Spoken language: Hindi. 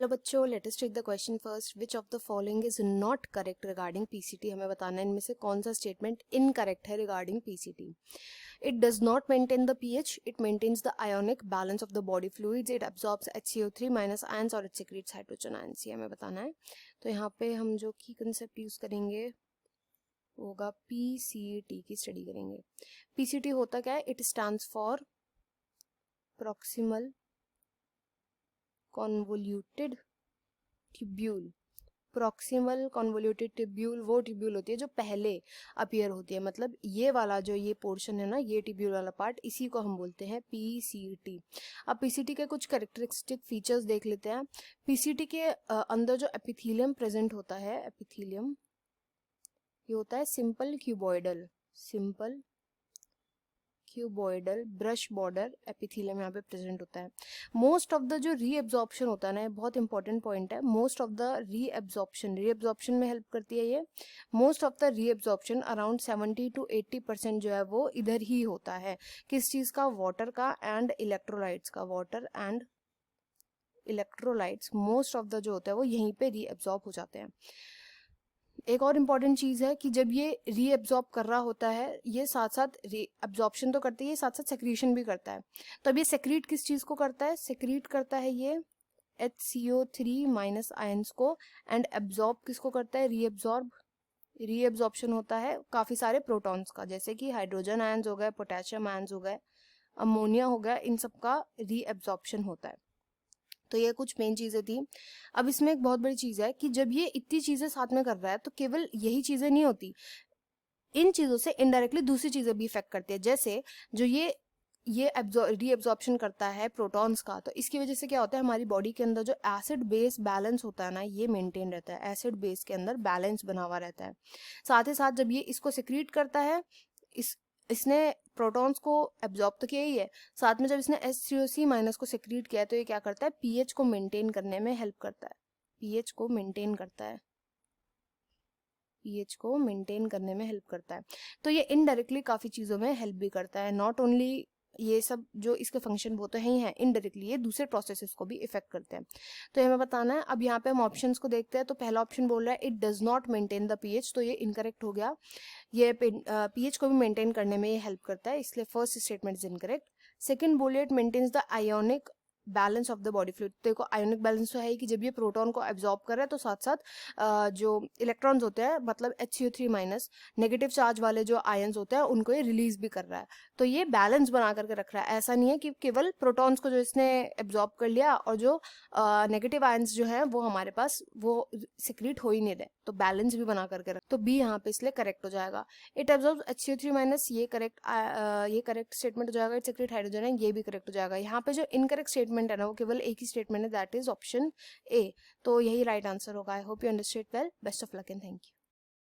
हेलो बच्चों, let us take the question first. Which of the following is not correct regarding PCT. हमें बताना है इनमें से कौन सा स्टेटमेंट इनकरेक्ट है regarding PCT. It does not maintain the pH. It maintains the ionic balance of the body fluids. It absorbs HCO3 minus ions और इट सिक्रीट्स हाइड्रोजन आयंस. ये हमें बताना है. तो यहाँ पे हम जो की कंसेप्ट यूज करेंगे वो होगा पीसीटी की स्टडी करेंगे. पीसीटी होता क्या है? It stands for proximal convoluted tubule. Proximal convoluted tubule वो ट्यूब्यूल होती है जो पहले अपीयर होती है. मतलब ये वाला जो ये पोर्शन है ना, ये ट्यूब्यूल वाला पार्ट, इसी को हम बोलते हैं पीसीटी. अब पीसीटी के कुछ कैरेक्टरिस्टिक फीचर्स देख लेते हैं. पीसीटी के अंदर जो एपिथेलियम प्रेजेंट होता है, एपिथेलियम ये होता है simple cuboidal. Simple cuboidal brush border epithelium यहाँ पे प्रेजेंट होता है. मोस्ट ऑफ द जो रीएब्जॉर्प्शन होता है ना, बहुत इंपॉर्टेंट पॉइंट है. मोस्ट ऑफ द रीएब्जॉर्प्शन में हेल्प करती है ये. Most of the reabsorption around 70 to 80% जो है वो इधर ही होता है. किस चीज का? वाटर का एंड इलेक्ट्रोलाइट्स का. Water and electrolytes most of the जो होता है वो यहीं पे रीएब्जॉर्ब हो जाते हैं. एक और इम्पॉर्टेंट चीज है कि जब ये रीएब्जॉर्ब कर रहा होता है, ये साथ साथ रीअब्जॉर्प्शन तो करती है, साथ साथ सेक्रीशन भी करता है. तो अब ये सेक्रीट किस चीज को करता है? सेक्रीट करता है ये HCO3 माइनस आयंस को. एंड एब्जॉर्ब किसको करता है? रीएब्जॉर्ब. रीएब्जॉर्प्शन होता है काफी सारे प्रोटॉन्स का, जैसे कि हाइड्रोजन आयंस हो गए, पोटेशियम आयंस हो गए, अमोनिया हो गया, इन सब का रीएब्जॉर्प्शन होता है. तो ये कुछ मेन चीजें थी. अब इसमें एक बहुत बड़ी चीज है कि जब ये इतनी चीजें साथ में कर रहा है तो केवल यही चीजें नहीं होती, इन चीजों से इनडायरेक्टली दूसरी चीजें भी इफेक्ट करती है. जैसे जो ये रीएब्जॉर्प्शन करता है प्रोटॉन्स का, तो इसकी वजह से क्या होता है, हमारी बॉडी के अंदर जो एसिड बेस बैलेंस होता है ना, ये मेंटेन रहता है. एसिड बेस के अंदर बैलेंस बना हुआ रहता है. साथ ही साथ जब ये इसको सिक्रीट करता है, इसने प्रोटॉन्स को एब्जॉर्ब तो किया ही है, साथ में जब इसने HCO3 माइनस को सेक्रीट किया है तो ये क्या करता है? पीएच को मेंटेन करने में हेल्प करता है. पीएच को मेंटेन करता है. पीएच को मेंटेन करने में हेल्प करता है. तो ये इनडायरेक्टली काफी चीजों में हेल्प भी करता है. नॉट ओनली ये सब जो इसके फंक्शन वो तो है ही है, इनडायरेक्टली ये दूसरे प्रोसेसेस को भी इफेक्ट करते हैं. तो हमें बताना है. अब यहाँ पे हम ऑप्शंस को देखते हैं. तो पहला ऑप्शन बोल रहा है it does not maintain the pH, तो ये इनकरेक्ट हो गया. ये पीएच को भी मेंटेन करने में ये हेल्प करता है, इसलिए first statement is incorrect. Second बोले it maintains the ionic balance of the body fluid. देखो आयोनिक बैलेंस तो है ही कि जब ये प्रोटॉन को एब्जॉर्ब कर रहा है तो साथ साथ जो इलेक्ट्रॉन्स होते हैं, मतलब HCO3 माइनस नेगेटिव चार्ज वाले जो आयंस होते हैं उनको ये रिलीज भी कर रहा है. तो ये बैलेंस बना करके रख रहा है. ऐसा नहीं है कि केवल प्रोटॉन्स को जो इसने एब्जॉर्ब कर लिया और जो नेगेटिव आयंस जो है वो हमारे पास वो सिक्रीट हो ही नहीं रहे. तो बैलेंस भी बना करके रख. तो बी यहाँ पे इसलिए करेक्ट हो जाएगा. इट एब्जॉर्ब्स HCO3 माइनस, ये करेक्ट स्टेटमेंट हो जाएगा. इट सिक्रीट हाइड्रोजन है, ये भी करेक्ट हो जाएगा. यहाँ पे जो इनकरेक्ट स्टेटमेंट है ना, वो केवल एक ही स्टेटमेंट है, दैट इज ऑप्शन ए. तो यही राइट आंसर होगा. I hope you understand well. Best of luck and thank you.